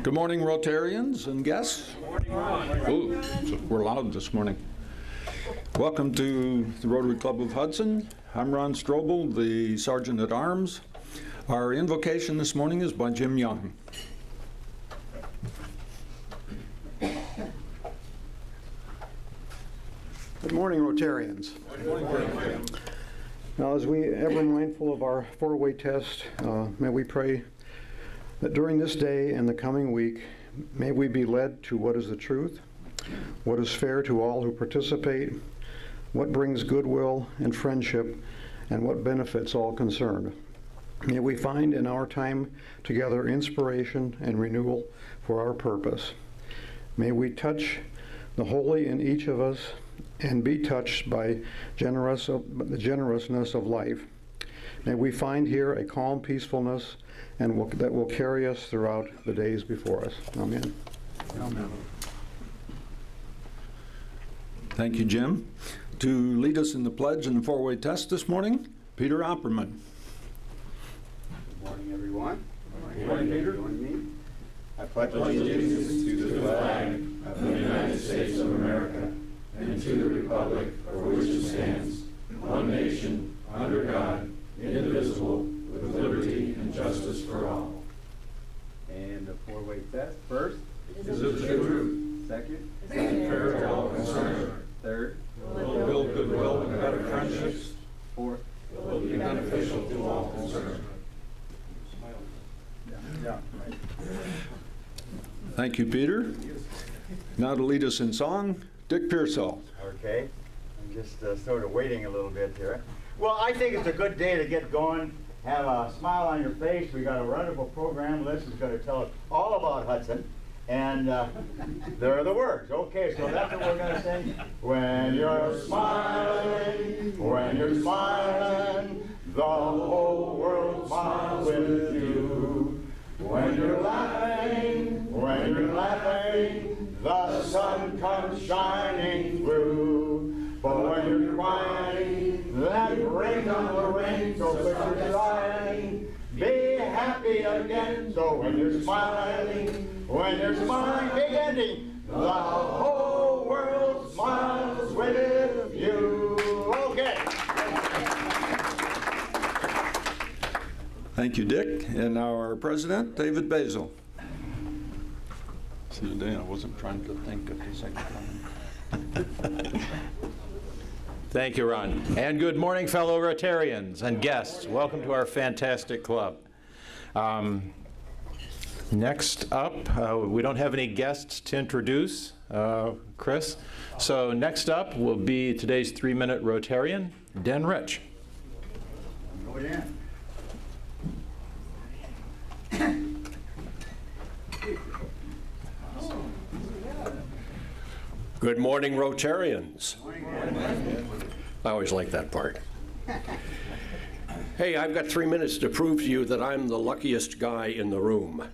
Good morning, Rotarians and guests. Ooh, we're loud this morning. Welcome to the Rotary Club of Hudson. I'm Ron Strobel, the Sergeant at Arms. Our invocation this morning is by Jim Young. Good morning, Rotarians. Good morning. Now, as we ever mindful of our four-way test, may we pray that during this day and the coming week, may we be led to what is the truth, what is fair to all who participate, what brings goodwill and friendship, and what benefits all concerned. May we find in our time together inspiration and renewal for our purpose. May we touch the holy in each of us and be touched by the generousness of life. May we find here a calm peacefulness and that will carry us throughout the days before us. Amen. Amen. Thank you, Jim. To lead us in the pledge and the four-way test this morning, Peter Opperman. Good morning, everyone. Good morning, Peter. Join me. I pledge allegiance to the flag of the United States of America and to the republic for which it stands, one nation, under God, indivisible, with liberty and justice for all. And the four-way test. First, Is it the truth? second, Is it fair to all concerned? third, Will build goodwill and better friendships? fourth, Will be beneficial to all concerned? yeah, right. Thank you, Peter. Now to lead us in song, Dick Pearsall. Okay, I'm just sort of waiting a little bit here. Well, I think it's a good day to get going. Have a smile on your face. We got a wonderful program. Liz is going to tell us all about Hudson. And there are the words. Okay, so that's what we're going to sing. When you're smiling, the whole world smiles with you. When you're laughing, the sun comes shining through. But when you're crying, that rain on the rain, so quit your crying. Be happy again, so when you're smiling, big ending, the whole world smiles with you. Okay. Thank you, Dick. And our president, David Basil. See, today I wasn't trying to think at the same time. Thank you, Ron. And good morning, fellow Rotarians and guests. Welcome to our fantastic club. Next up, we don't have any guests to introduce, Chris. So next up will be today's 3-minute Rotarian, Den Rich. Oh, yeah. Good morning, Rotarians. I always like that part. Hey, I've got 3 minutes to prove to you that I'm the luckiest guy in the room.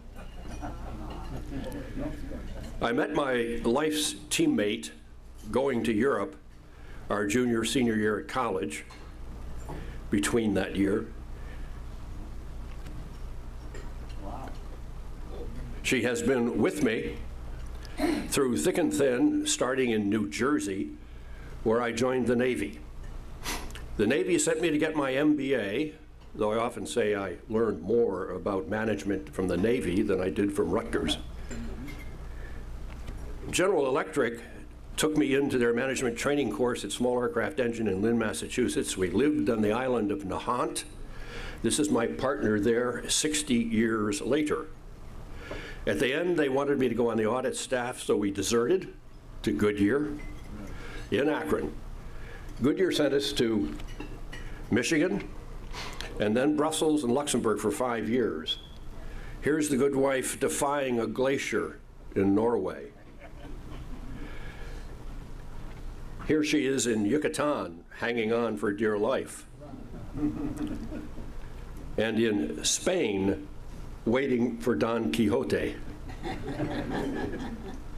I met my life's teammate going to Europe our senior year at college, between that year. She has been with me through thick and thin, starting in New Jersey, where I joined the Navy. The Navy sent me to get my MBA, though I often say I learned more about management from the Navy than I did from Rutgers. General Electric took me into their management training course at Small Aircraft Engine in Lynn, Massachusetts. We lived on the island of Nahant. This is my partner there 60 years later. At the end, they wanted me to go on the audit staff, so we deserted to Goodyear in Akron. Goodyear sent us to Michigan, and then Brussels and Luxembourg for 5 years. Here's the good wife defying a glacier in Norway. Here she is in Yucatan, hanging on for dear life. And in Spain, waiting for Don Quixote.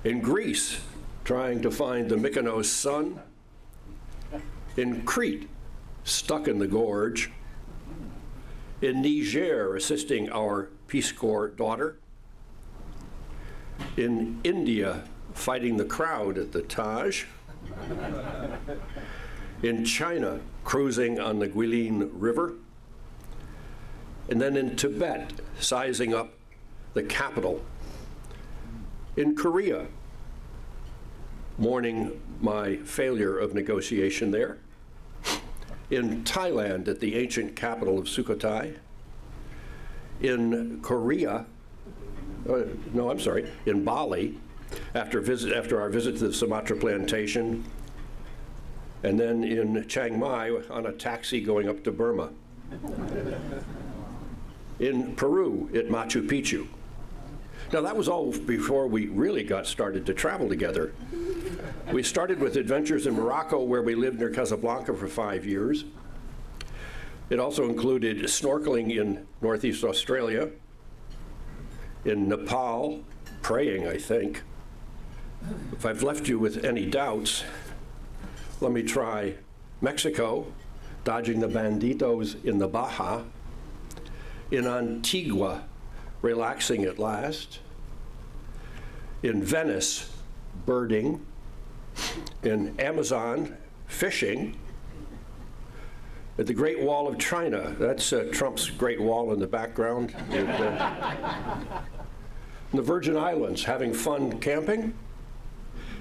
In Greece, trying to find the Mykonos sun. In Crete, stuck in the gorge. In Niger, assisting our Peace Corps daughter. In India, fighting the crowd at the Taj. In China, cruising on the Guilin River. And then in Tibet, sizing up the capital. In Korea, mourning my failure of negotiation there. In Thailand, at the ancient capital of Sukhothai. In Korea, in Bali, after our visit to the Sumatra plantation. And then in Chiang Mai on a taxi going up to Burma. In Peru at Machu Picchu. Now that was all before we really got started to travel together. We started with adventures in Morocco, where we lived near Casablanca for 5 years. It also included snorkeling in Northeast Australia, in Nepal, praying, I think. If I've left you with any doubts, let me try Mexico, dodging the banditos in the Baja. In Antigua, relaxing at last. In Venice, birding. In Amazon, fishing. At the Great Wall of China, that's Trump's Great Wall in the background. In the Virgin Islands, having fun camping.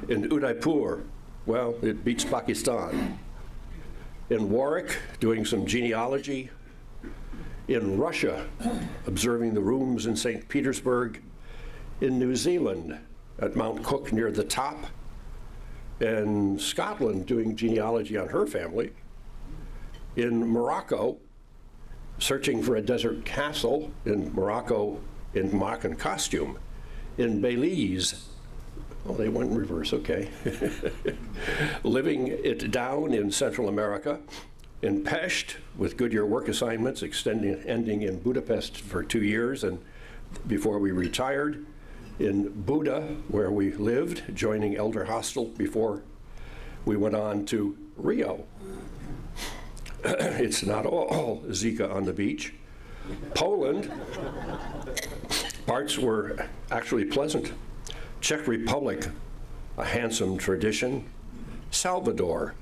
In Udaipur, well, it beats Pakistan. In Warwick, doing some genealogy. In Russia, observing the rooms in St. Petersburg. In New Zealand, at Mount Cook near the top. In Scotland, doing genealogy on her family. In Morocco, searching for a desert castle in Morocco in Moroccan costume. In Belize, oh, they went in reverse, okay. Living it down in Central America. in Pest with Goodyear work assignments, ending in Budapest for 2 years and before we retired. In Buda, where we lived, joining Elder Hostel before we went on to Rio. It's not all Zika on the beach. Poland, parts were actually pleasant. Czech Republic, a handsome tradition. Salvador,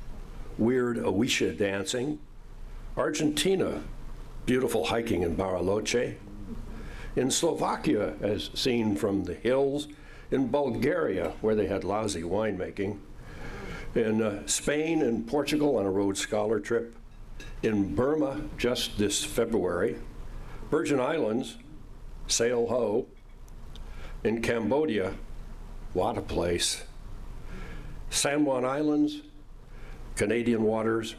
weird Owisha dancing. Argentina, beautiful hiking in Bariloche. In Slovakia, as seen from the hills. In Bulgaria, where they had lousy winemaking. In Spain and Portugal on a Rhodes Scholar trip. In Burma, just this February. Virgin Islands, sail ho. In Cambodia, what a place. San Juan Islands, Canadian waters.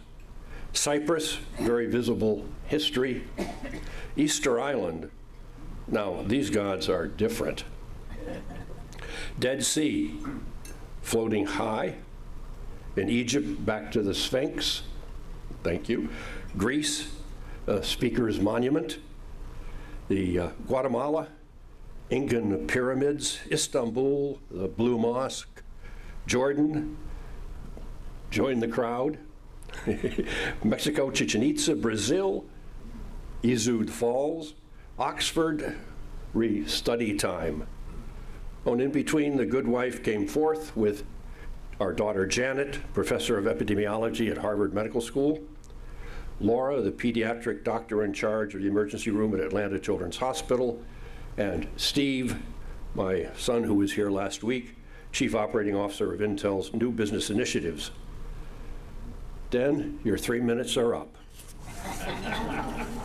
Cyprus, very visible history. Easter Island, now these gods are different. Dead Sea, floating high. In Egypt, back to the Sphinx, thank you. Greece, Speaker's Monument. The Guatemala, Incan pyramids. Istanbul, the Blue Mosque. Jordan, join the crowd. Mexico, Chichen Itza. Brazil, Izud Falls. Oxford, re-study time. And in between, the good wife came forth with our daughter Janet, professor of epidemiology at Harvard Medical School. Laura, the pediatric doctor in charge of the emergency room at Atlanta Children's Hospital. And Steve, my son who was here last week, Chief Operating Officer of Intel's New Business Initiatives. Den, your 3 minutes are up.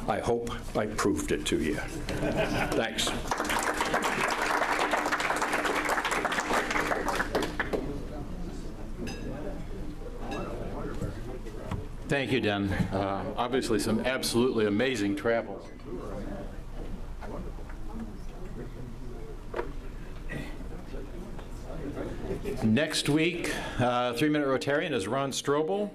I hope I proved it to you. Thanks. Thank you, Den. Obviously some absolutely amazing travels. Next week, 3-minute Rotarian is Ron Strobel,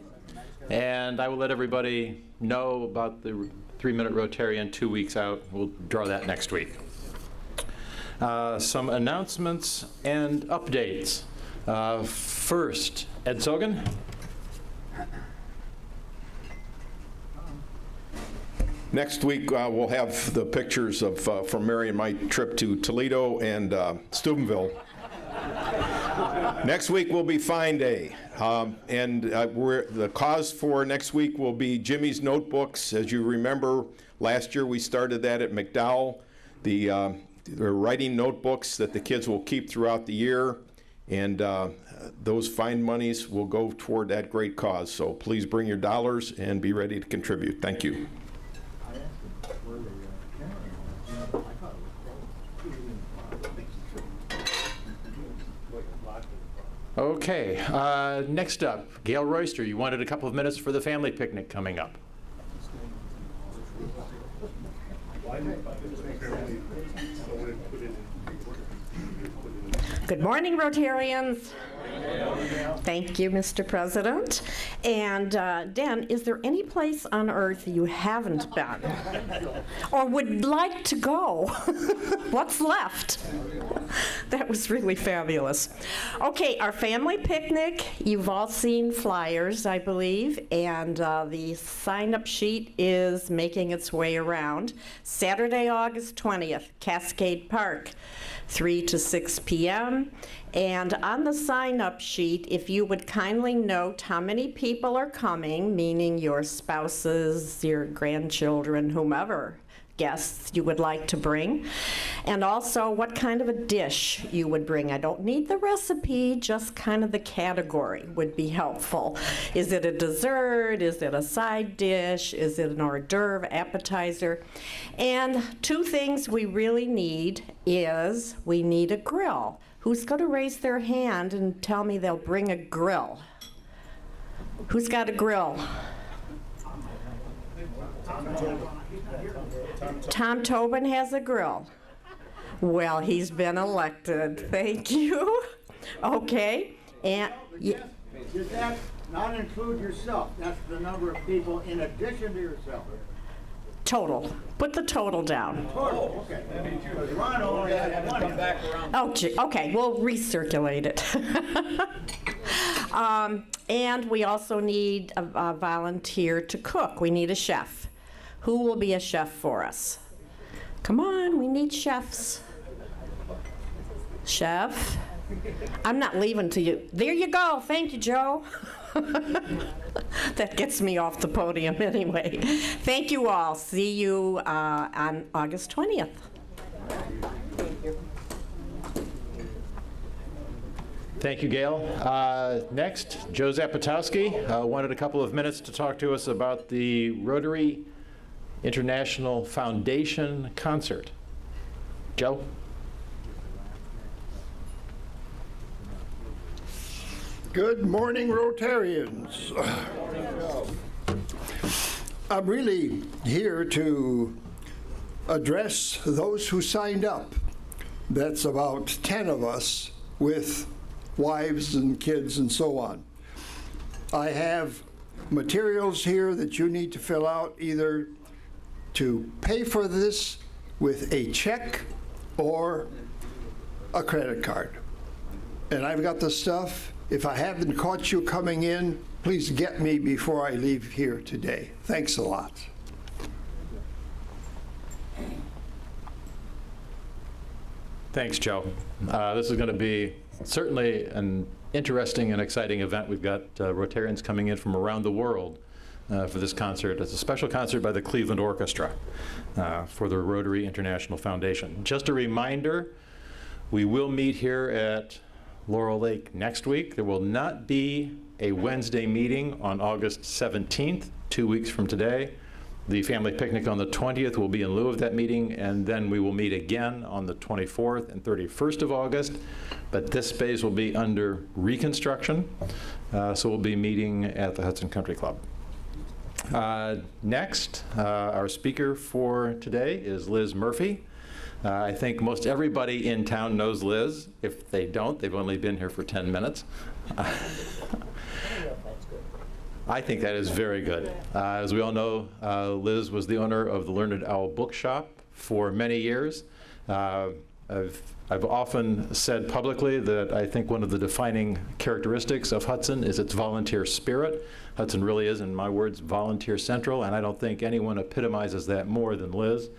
and I will let everybody know about the 3-minute Rotarian 2 weeks out. We'll draw that next week. Some announcements and updates. First, Ed Sogan. Next week, we'll have the pictures of from Mary and my trip to Toledo and Steubenville. Next week will be Find Day, and the cause for next week will be Jimmy's Notebooks. As you remember, last year we started that at McDowell. They're writing notebooks that the kids will keep throughout the year, and those find monies will go toward that great cause. So please bring your dollars and be ready to contribute. Thank you. Okay, next up, Gail Royster, you wanted a couple of minutes for the family picnic coming up. Good morning, Rotarians. Thank you, Mr. President. And Dan, is there any place on earth you haven't been or would like to go? What's left? That was really fabulous. Okay, our family picnic, you've all seen flyers, I believe, and the sign-up sheet is making its way around. Saturday, August 20th, Cascade Park, 3 to 6 p.m. And on the sign-up sheet, if you would kindly note how many people are coming, meaning your spouses, your grandchildren, whomever guests you would like to bring, and also what kind of a dish you would bring. I don't need the recipe, just kind of the category would be helpful. Is it a dessert? Is it a side dish? Is it an hors d'oeuvre, appetizer? And two things we really need is we need a grill. Who's going to raise their hand and tell me they'll bring a grill? Who's got a grill? Tom Tobin has a grill. Well, he's been elected. Thank you. Okay. And not include yourself. That's the number of people in addition to yourself. Total. Put the total down. Total, okay. Because Ron only had one. Oh, gee, okay, we'll recirculate it. And we also need a volunteer to cook. We need a chef. Who will be a chef for us? Come on, we need chefs. Chef? I'm not leaving till you. There you go. Thank you, Joe. That gets me off the podium anyway. Thank you all. See you on August 20th. Thank you, Gail. Next, Joe Zapatowski wanted a couple of minutes to talk to us about the Rotary International Foundation concert. Joe? Good morning, Rotarians. I'm really here to address those who signed up. That's about 10 of us with wives and kids and so on. I have materials here that you need to fill out either to pay for this with a check or a credit card. And I've got the stuff. If I haven't caught you coming in, please get me before I leave here today. Thanks a lot. Thanks, Joe. This is going to be certainly an interesting and exciting event. We've got Rotarians coming in from around the world for this concert. It's a special concert by the Cleveland Orchestra for the Rotary International Foundation. Just a reminder, we will meet here at Laurel Lake next week. There will not be a Wednesday meeting on August 17th, 2 weeks from today. The family picnic on the 20th will be in lieu of that meeting, and then we will meet again on the 24th and 31st of August. But this space will be under reconstruction, so we'll be meeting at the Hudson Country Club. Next, our speaker for today is Liz Murphy. I think most everybody in town knows Liz. If they don't, they've only been here for 10 minutes. I think that is very good. As we all know, Liz was the owner of the Learned Owl Bookshop for many years. I've often said publicly that I think one of the defining characteristics of Hudson is its volunteer spirit. Hudson really is, in my words, volunteer central, and I don't think anyone epitomizes that more than Liz.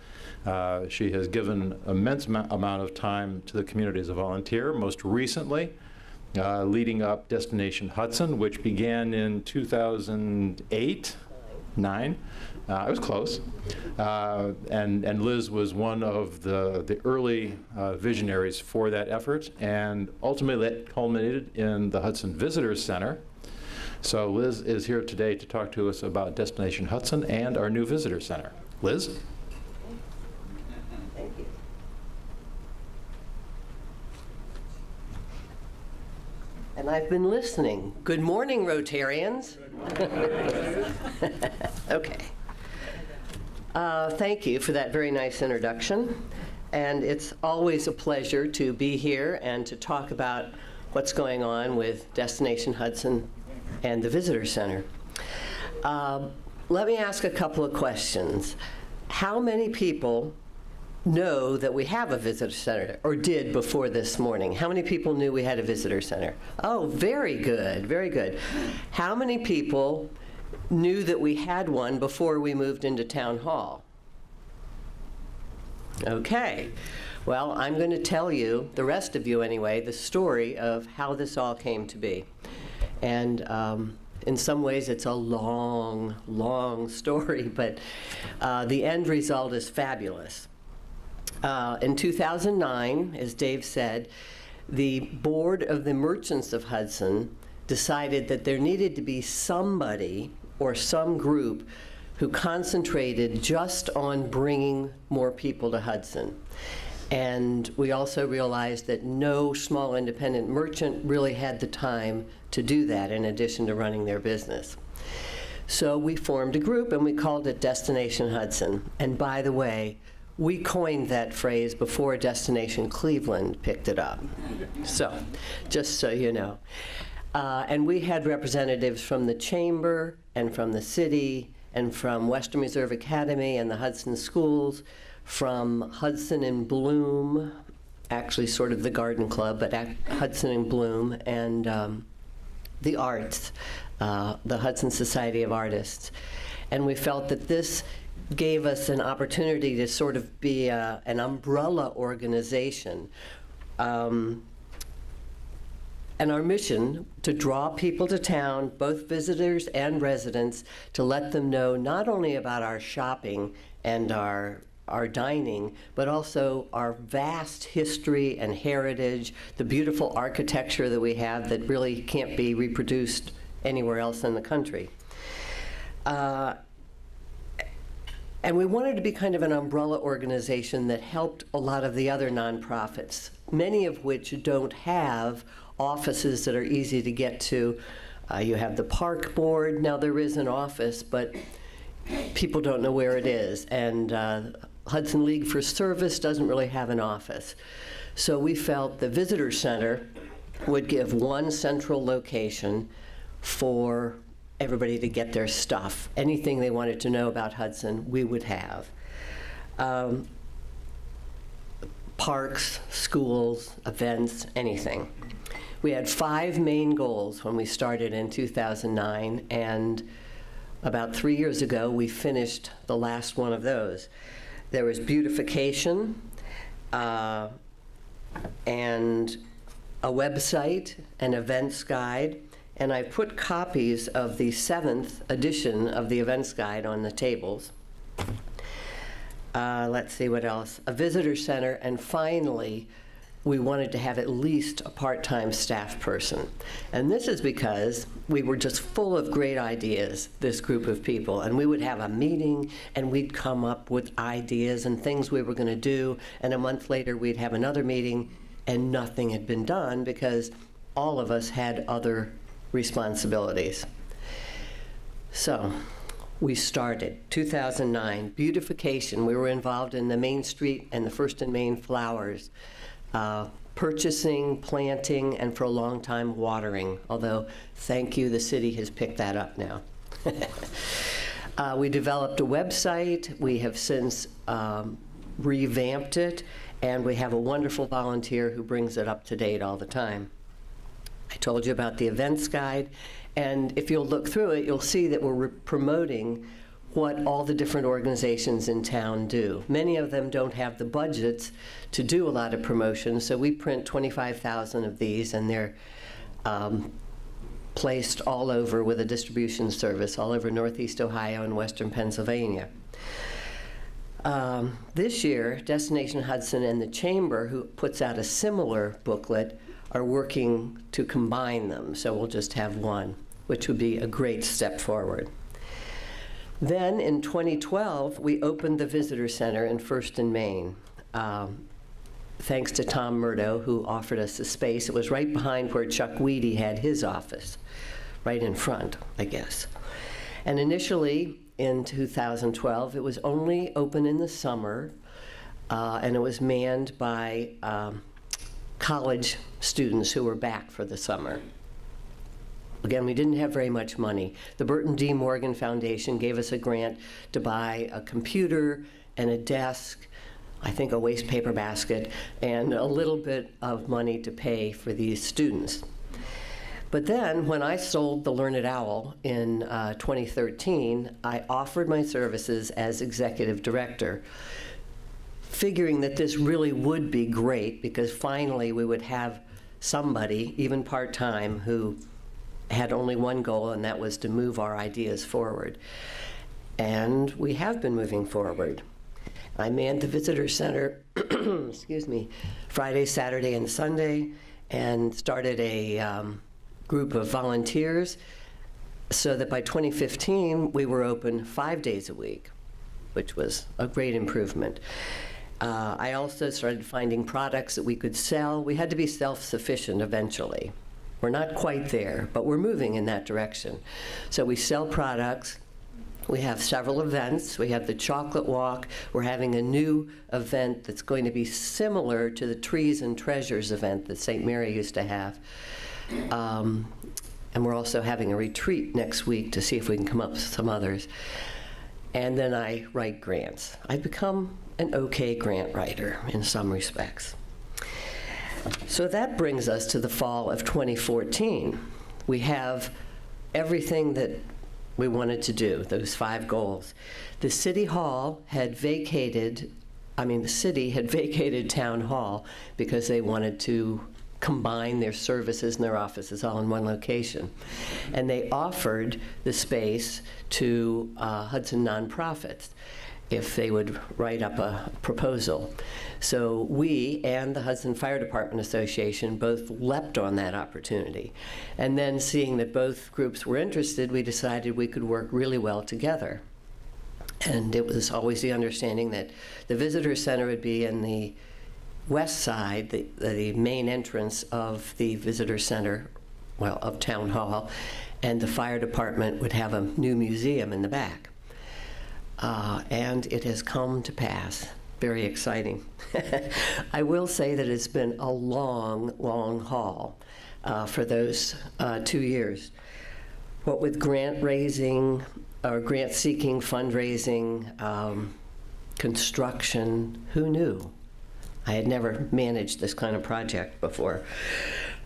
She has given immense amount of time to the community as a volunteer, most recently leading up Destination Hudson, which began in 2008, 9. It was close. And Liz was one of the early visionaries for that effort, and ultimately that culminated in the Hudson Visitors Center. So Liz is here today to talk to us about Destination Hudson and our new Visitor Center. Liz? Thank you. And I've been listening. Good morning, Rotarians. Okay. Thank you for that very nice introduction. And it's always a pleasure to be here and to talk about what's going on with Destination Hudson and the Visitor Center. Let me ask a couple of questions. How many people know that we have a visitor center, or did before this morning? How many people knew we had a visitor center? Oh, very good, very good. How many people knew that we had one before we moved into Town Hall? Okay. Well, I'm going to tell you, the rest of you anyway, the story of how this all came to be. And in some ways, it's a long, long story, but the end result is fabulous. In 2009, as Dave said, the board of the Merchants of Hudson decided that there needed to be somebody or some group who concentrated just on bringing more people to Hudson. And we also realized that no small independent merchant really had the time to do that in addition to running their business. So we formed a group and we called it Destination Hudson. And by the way, we coined that phrase before Destination Cleveland picked it up. So, just so you know. And we had representatives from the chamber and from the city and from Western Reserve Academy and the Hudson schools, from Hudson and Bloom, actually sort of the garden club, but Hudson and Bloom, and the arts, the Hudson Society of Artists. And we felt that this gave us an opportunity to sort of be an umbrella organization. And our mission to draw people to town, both visitors and residents, to let them know not only about our shopping and our dining, but also our vast history and heritage, the beautiful architecture that we have that really can't be reproduced anywhere else in the country. And we wanted to be kind of an umbrella organization that helped a lot of the other nonprofits, many of which don't have offices that are easy to get to. You have the park board. Now there is an office, but people don't know where it is. And Hudson League for Service doesn't really have an office. So we felt the visitor center would give one central location for everybody to get their stuff. Anything they wanted to know about Hudson, we would have. Parks, schools, events, anything. We had 5 main goals when we started in 2009, and about 3 years ago, we finished the last one of those. There was beautification, and a website, an events guide, and I put copies of the 7th edition of the events guide on the tables. Let's see what else. A visitor center, and finally, we wanted to have at least a part-time staff person. And this is because we were just full of great ideas, this group of people, and we would have a meeting and we'd come up with ideas and things we were going to do, and a month later we'd have another meeting and nothing had been done because all of us had other responsibilities. So we started 2009, beautification. We were involved in the Main Street and the First and Main flowers, purchasing, planting, and for a long time watering, although thank you, the city has picked that up now. We developed a website. We have since revamped it, and we have a wonderful volunteer who brings it up to date all the time. I told you about the events guide, and if you'll look through it, you'll see that we're promoting what all the different organizations in town do. Many of them don't have the budgets to do a lot of promotion, so we print 25,000 of these, and they're placed all over with a distribution service, all over Northeast Ohio and Western Pennsylvania. This year, Destination Hudson and the Chamber, who puts out a similar booklet, are working to combine them, so we'll just have one, which would be a great step forward. Then in 2012, we opened the Visitor Center in First and Main, thanks to Tom Murdo, who offered us a space. It was right behind where Chuck Weedy had his office, right in front, I guess. And initially, in 2012, it was only open in the summer, and it was manned by college students who were back for the summer. Again, we didn't have very much money. The Burton D. Morgan Foundation gave us a grant to buy a computer and a desk, I think a waste paper basket, and a little bit of money to pay for these students. But then, when I sold the Learned Owl in 2013, I offered my services as executive director, figuring that this really would be great because finally we would have somebody, even part-time, who had only one goal, and that was to move our ideas forward. And we have been moving forward. I manned the visitor center, excuse me, Friday, Saturday, and Sunday, and started a group of volunteers so that by 2015, we were open 5 days a week, which was a great improvement. I also started finding products that we could sell. We had to be self-sufficient eventually. We're not quite there, but we're moving in that direction. So we sell products. We have several events. We have the Chocolate Walk. We're having a new event that's going to be similar to the Trees and Treasures event that St. Mary used to have. And we're also having a retreat next week to see if we can come up with some others. And then I write grants. I've become an okay grant writer in some respects. So that brings us to the fall of 2014. We have everything that we wanted to do, those 5 goals. The city hall had vacated, the city had vacated town hall because they wanted to combine their services and their offices all in one location. And they offered the space to Hudson nonprofits if they would write up a proposal. So we and the Hudson Fire Department Association both leapt on that opportunity. And then seeing that both groups were interested, we decided we could work really well together. And it was always the understanding that the visitor center would be in the west side, the main entrance of the visitor center, of Town Hall, and the fire department would have a new museum in the back. And it has come to pass. Very exciting. I will say that it's been a long, long haul for those 2 years. What with grant raising, or grant seeking, fundraising, construction, who knew? I had never managed this kind of project before.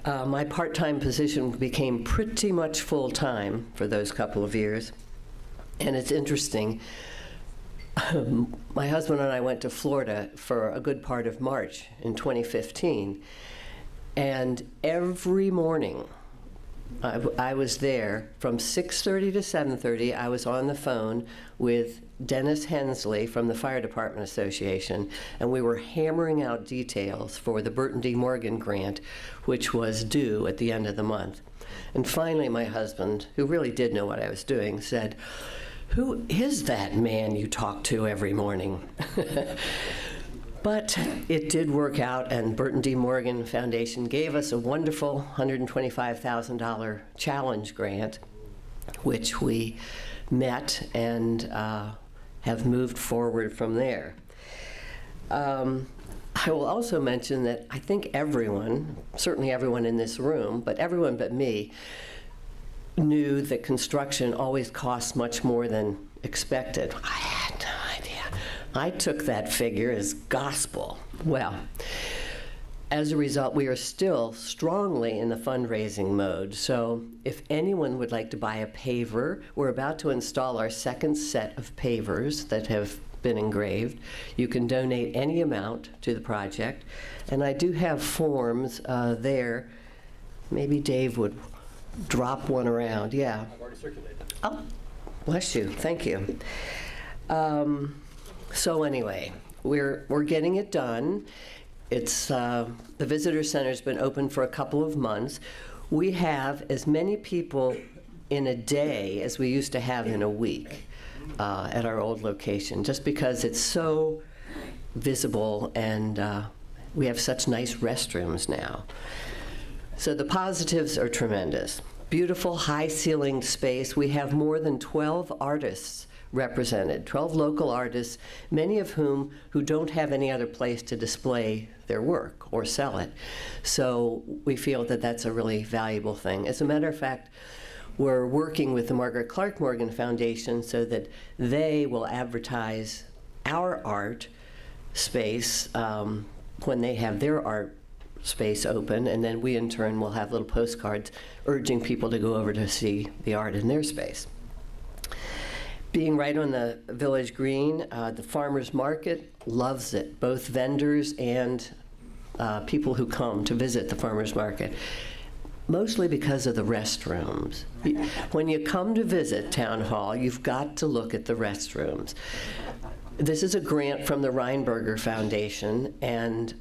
My part-time position became pretty much full-time for those couple of years. And it's interesting, my husband and I went to Florida for a good part of March in 2015. And every morning, I was there from 6:30 to 7:30. I was on the phone with Dennis Hensley from the Fire Department Association, and we were hammering out details for the Burton D. Morgan grant, which was due at the end of the month. And finally, my husband, who really did know what I was doing, said, "Who is that man you talk to every morning?" But it did work out, and Burton D. Morgan Foundation gave us a wonderful $125,000 challenge grant, which we met and have moved forward from there. I will also mention that I think everyone, certainly everyone in this room, but everyone but me, knew that construction always costs much more than expected. I had no idea. I took that figure as gospel. Well, as a result, we are still strongly in the fundraising mode. So if anyone would like to buy a paver, we're about to install our second set of pavers that have been engraved. You can donate any amount to the project. And I do have forms there. Maybe Dave would drop one around. Yeah. I've already circulated. Oh, bless you. Thank you. So anyway, we're getting it done. It's the visitor center's been open for a couple of months. We have as many people in a day as we used to have in a week at our old location, just because it's so visible and we have such nice restrooms now. So the positives are tremendous. Beautiful high-ceilinged space. We have more than 12 artists represented, 12 local artists, many of whom who don't have any other place to display their work or sell it. So we feel that that's a really valuable thing. As a matter of fact, we're working with the Margaret Clark Morgan Foundation so that they will advertise our art space when they have their art space open, and then we in turn will have little postcards urging people to go over to see the art in their space. Being right on the village green, the farmers market loves it, both vendors and people who come to visit the farmers market, mostly because of the restrooms. When you come to visit Town Hall, you've got to look at the restrooms. This is a grant from the Reinberger Foundation, and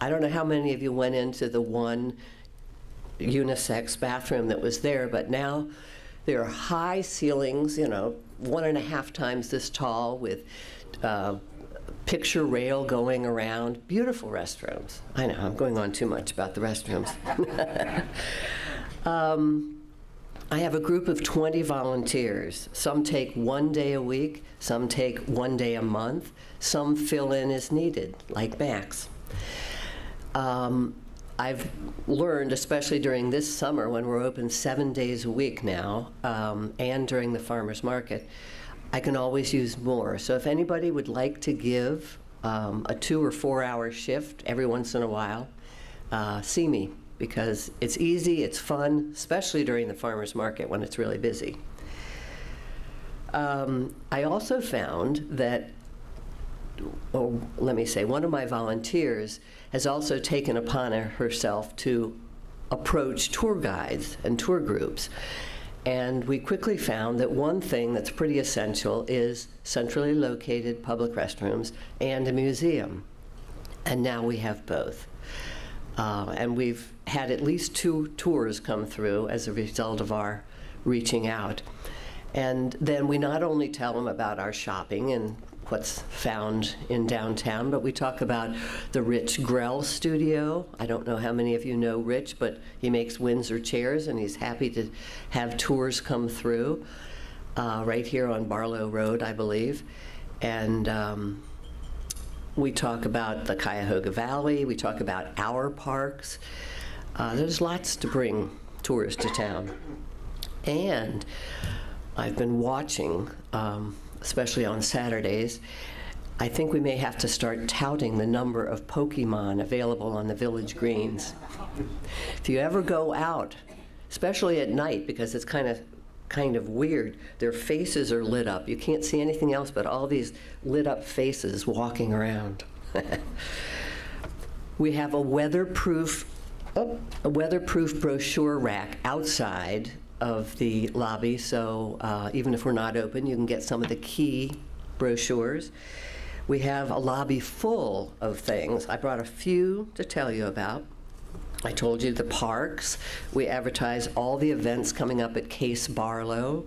I don't know how many of you went into the one unisex bathroom that was there, but now there are high ceilings, 1.5 times this tall, with picture rail going around. Beautiful restrooms. I know, I'm going on too much about the restrooms. I have a group of 20 volunteers. Some take 1 day a week, some take 1 day a month, some fill in as needed, like Max. I've learned, especially during this summer when we're open 7 days a week now, and during the farmer's market, I can always use more. So if anybody would like to give a 2 or 4 hour shift every once in a while, see me, because it's easy, it's fun, especially during the farmer's market when it's really busy. I also found that, one of my volunteers has also taken upon herself to approach tour guides and tour groups. And we quickly found that one thing that's pretty essential is centrally located public restrooms and a museum. And now we have both. And we've had at least 2 tours come through as a result of our reaching out. And then we not only tell them about our shopping and what's found in downtown, but we talk about the Rich Grell studio. I don't know how many of you know Rich, but he makes Windsor chairs, and he's happy to have tours come through right here on Barlow Road, I believe. And we talk about the Cuyahoga Valley. We talk about our parks. There's lots to bring tours to town. And I've been watching, especially on Saturdays, I think we may have to start touting the number of Pokemon available on the village greens. If you ever go out, especially at night, because it's kind of weird, their faces are lit up. You can't see anything else but all these lit up faces walking around. We have a weatherproof brochure rack outside of the lobby, so even if we're not open, you can get some of the key brochures. We have a lobby full of things. I brought a few to tell you about. I told you the parks. We advertise all the events coming up at Case Barlow.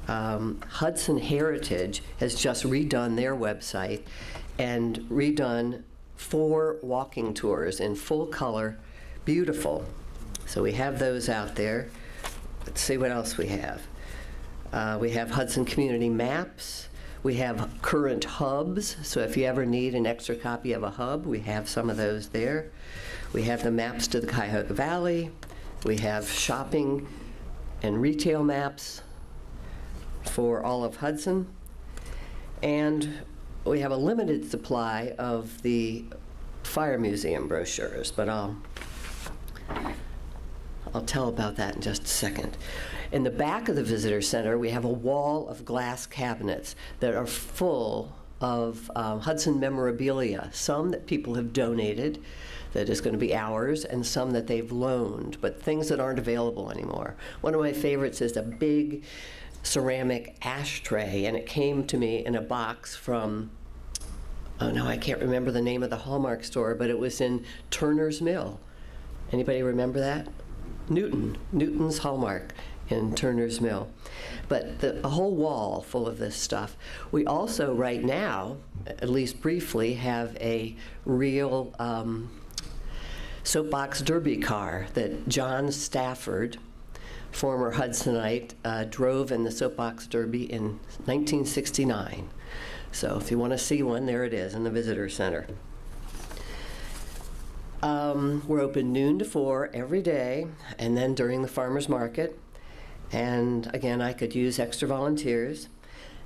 Hudson Heritage has just redone their website and redone 4 walking tours in full color. Beautiful. So we have those out there. Let's see what else we have. We have Hudson Community Maps. We have current hubs, so if you ever need an extra copy of a hub, we have some of those there. We have the maps to the Cuyahoga Valley. We have shopping and retail maps for all of Hudson. And we have a limited supply of the Fire Museum brochures, but I'll tell about that in just a second. In the back of the visitor center, we have a wall of glass cabinets that are full of Hudson memorabilia, some that people have donated that is going to be ours, and some that they've loaned, but things that aren't available anymore. One of my favorites is a big ceramic ashtray, and it came to me in a box from, oh no, I can't remember the name of the Hallmark store, but it was in Turner's Mill. Anybody remember that? Newton's Hallmark in Turner's Mill. But a whole wall full of this stuff. We also, right now, at least briefly, have a real soapbox derby car that John Stafford, former Hudsonite, drove in the soapbox derby in 1969. So if you want to see one, there it is in the visitor center. We're open noon to 4 every day, and then during the farmer's market. And again, I could use extra volunteers.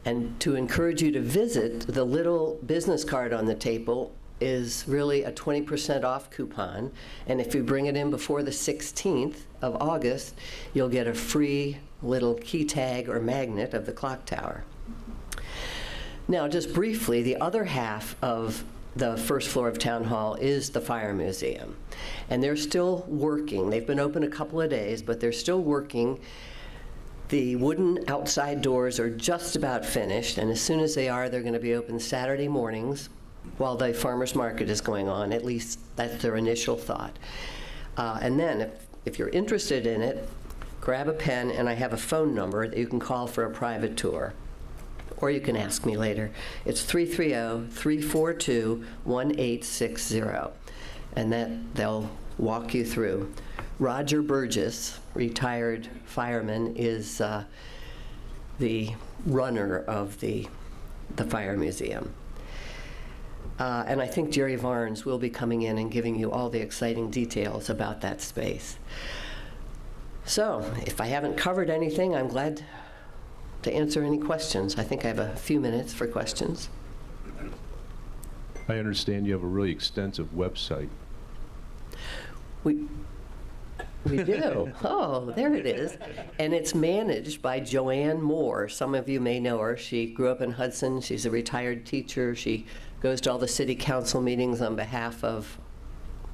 And to encourage you to visit, the little business card on the table is really a 20% off coupon. And if you bring it in before the 16th of August, you'll get a free little key tag or magnet of the clock tower. Now, just briefly, the other half of the first floor of Town Hall is the Fire Museum. And they're still working. They've been open a couple of days, but they're still working. The wooden outside doors are just about finished, and as soon as they are, they're going to be open Saturday mornings while the farmer's market is going on. At least that's their initial thought. And then, if you're interested in it, grab a pen, and I have a phone number that you can call for a private tour. Or you can ask me later. It's 330-342-1860, and that they'll walk you through. Roger Burgess, retired fireman, is the runner of the Fire Museum. And I think Jerry Varnes will be coming in and giving you all the exciting details about that space. So, if I haven't covered anything, I'm glad to answer any questions. I think I have a few minutes for questions. I understand you have a really extensive website. We do. Oh, there it is. And it's managed by Joanne Moore. Some of you may know her. She grew up in Hudson. She's a retired teacher. She goes to all the city council meetings on behalf of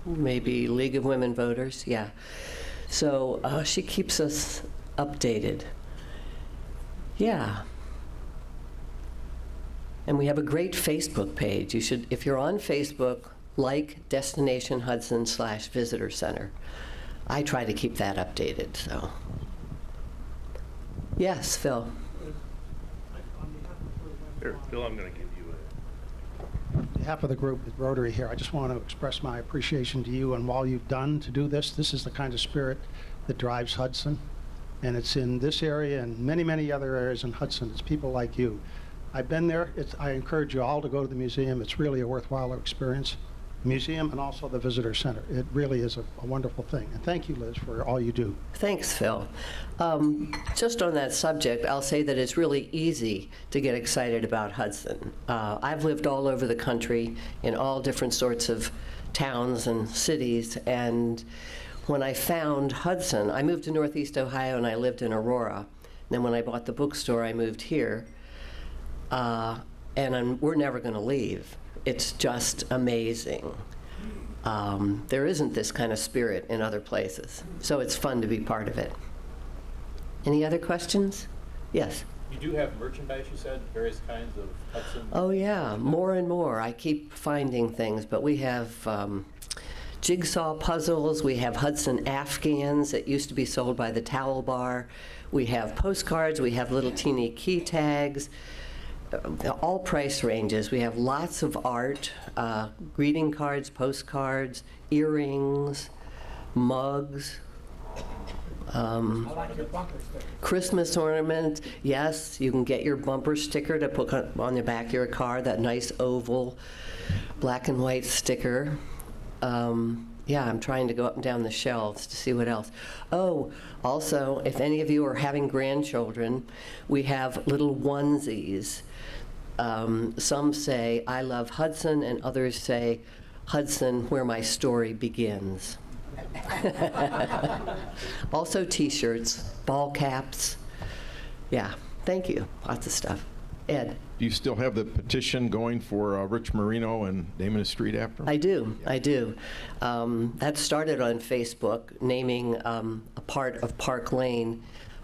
maybe League of Women Voters. Yeah. So she keeps us updated. Yeah. And we have a great Facebook page. You should, if you're on Facebook, like Destination Hudson /Visitor Center. I try to keep that updated, so. Yes, Phil. Here, Phil, I'm going to give you On behalf of the group with Rotary here, I just want to express my appreciation to you and all you've done to do this. This is the kind of spirit that drives Hudson, and it's in this area and many, many other areas in Hudson. It's people like you. I've been there. I encourage you all to go to the museum. It's really a worthwhile experience. Museum and also the visitor center. It really is a wonderful thing. And thank you, Liz, for all you do. Thanks, Phil. Just on that subject, I'll say that it's really easy to get excited about Hudson. I've lived all over the country in all different sorts of towns and cities, and when I found Hudson, I moved to Northeast Ohio and I lived in Aurora. And then when I bought the bookstore, I moved here, and we're never going to leave. It's just amazing. There isn't this kind of spirit in other places, so it's fun to be part of it. Any other questions? Yes? You do have merchandise, you said, various kinds of Hudson? Oh, yeah, more and more. I keep finding things, but we have jigsaw puzzles, we have Hudson Afghans that used to be sold by the Towel Bar, we have postcards, we have little teeny key tags, all price ranges. We have lots of art, greeting cards, postcards, earrings, mugs, Christmas ornament. Yes, you can get your bumper sticker to put on the back of your car, that nice oval black and white sticker. Yeah, I'm trying to go up and down the shelves to see what else. Oh, also, if any of you are having grandchildren, we have little onesies. Some say, I love Hudson, and others say, Hudson, where my story begins. Also t-shirts, ball caps. Yeah, thank you, lots of stuff. Ed? Do you still have the petition going for Rich Marino and naming a street after him? I do. That started on Facebook, naming a part of Park Lane,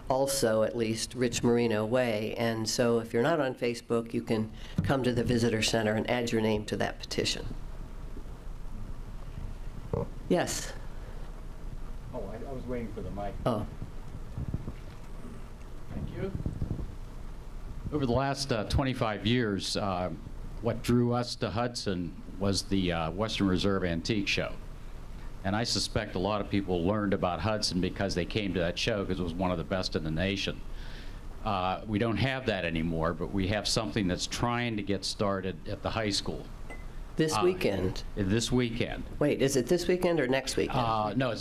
also at least Rich Marino Way. And so if you're not on Facebook, you can come to the Visitor Center and add your name to that petition. Yes? Oh, I was waiting for the mic. Oh. Thank you. Over the last 25 years, what drew us to Hudson was the Western Reserve Antique Show. And I suspect a lot of people learned about Hudson because they came to that show because it was one of the best in the nation. We don't have that anymore, but we have something that's trying to get started at the high school. This weekend? This weekend. Wait, is it this weekend or next weekend? No,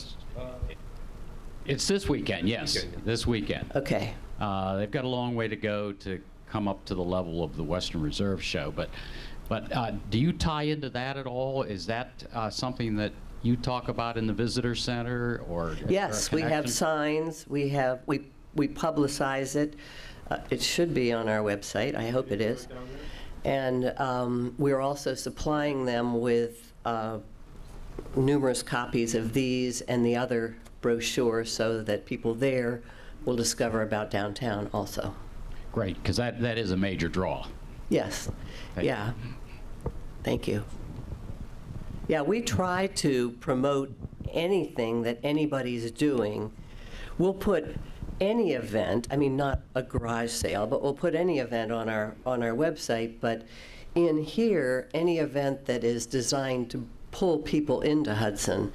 it's this weekend, yes, this weekend. Okay. They've got a long way to go to come up to the level of the Western Reserve show, but do you tie into that at all? Is that something that you talk about in the visitor center, or? Yes, we have signs. We publicize it. It should be on our website. I hope it is. And we're also supplying them with numerous copies of these and the other brochures so that people there will discover about downtown also. Great, because that is a major draw. Yes. Yeah. Thank you. Yeah, we try to promote anything that anybody's doing. We'll put any event, I mean, not a garage sale, but we'll put any event on our website, but in here, any event that is designed to pull people into Hudson,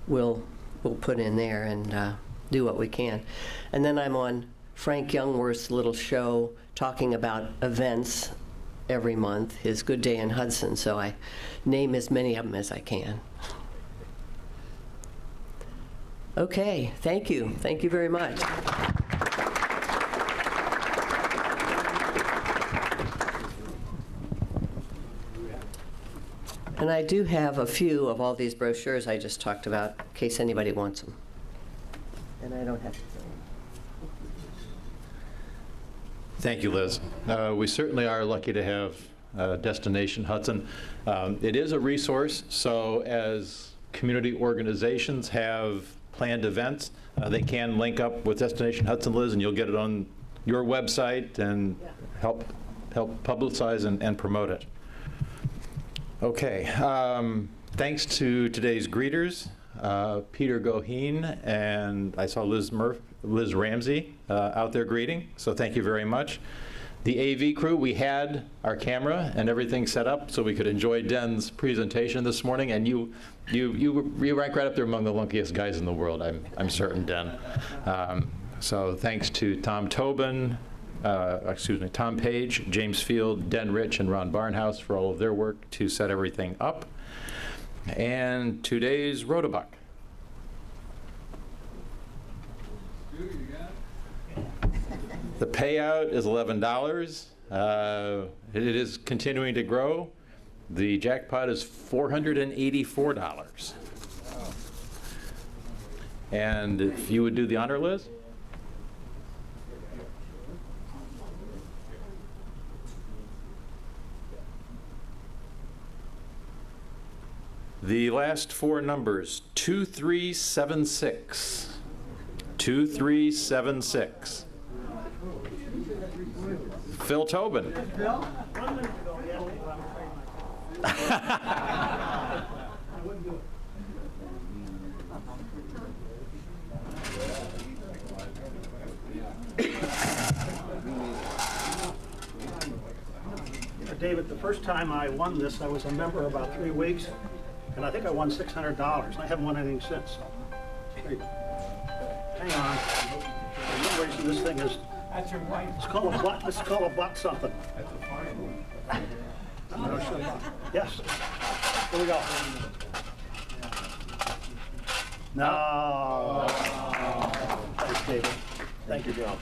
we'll put in there and do what we can. And then I'm on Frank Youngworth's little show talking about events every month, his Good Day in Hudson, so I name as many of them as I can. Okay, thank you. Thank you very much. And I do have a few of all these brochures I just talked about, in case anybody wants them. And I don't have to. Thank you, Liz. We certainly are lucky to have Destination Hudson. It is a resource, so as community organizations have planned events, they can link up with Destination Hudson, Liz, and you'll get it on your website and help publicize and promote it. Okay, thanks to today's greeters, Peter Goheen, and I saw Liz Ramsey out there greeting, so thank you very much. The AV crew, we had our camera and everything set up so we could enjoy Den's presentation this morning, and you rank right up there among the luckiest guys in the world, I'm certain, Den. So thanks to Tom Tobin, Tom Page, James Field, Den Rich, and Ron Barnhouse for all of their work to set everything up. And today's Rotobuck. The payout is $11. It is continuing to grow. The jackpot is $484. And if you would do the honor, Liz? The last four numbers, 2376. 2376. Phil Tobin. David, the first time I won this, I was a member about 3 weeks, and I think I won $600. I haven't won anything since. So. Hang on. For some reason, this thing is. It's called a butt. This is called a butt something. Yes. Here we go. No. Thanks, David. Thank you, Joe.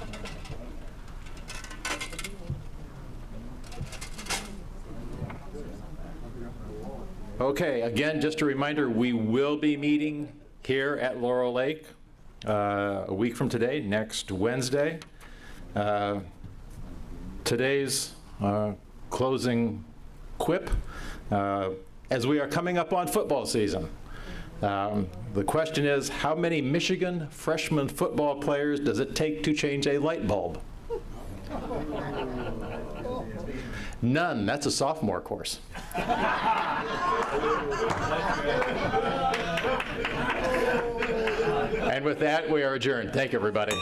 Okay, again, just a reminder, we will be meeting here at Laurel Lake a week from today, next Wednesday. Today's closing quip, as we are coming up on football season, the question is, how many Michigan freshman football players does it take to change a light bulb? None. That's a sophomore course. And with that, we are adjourned. Thank you, everybody.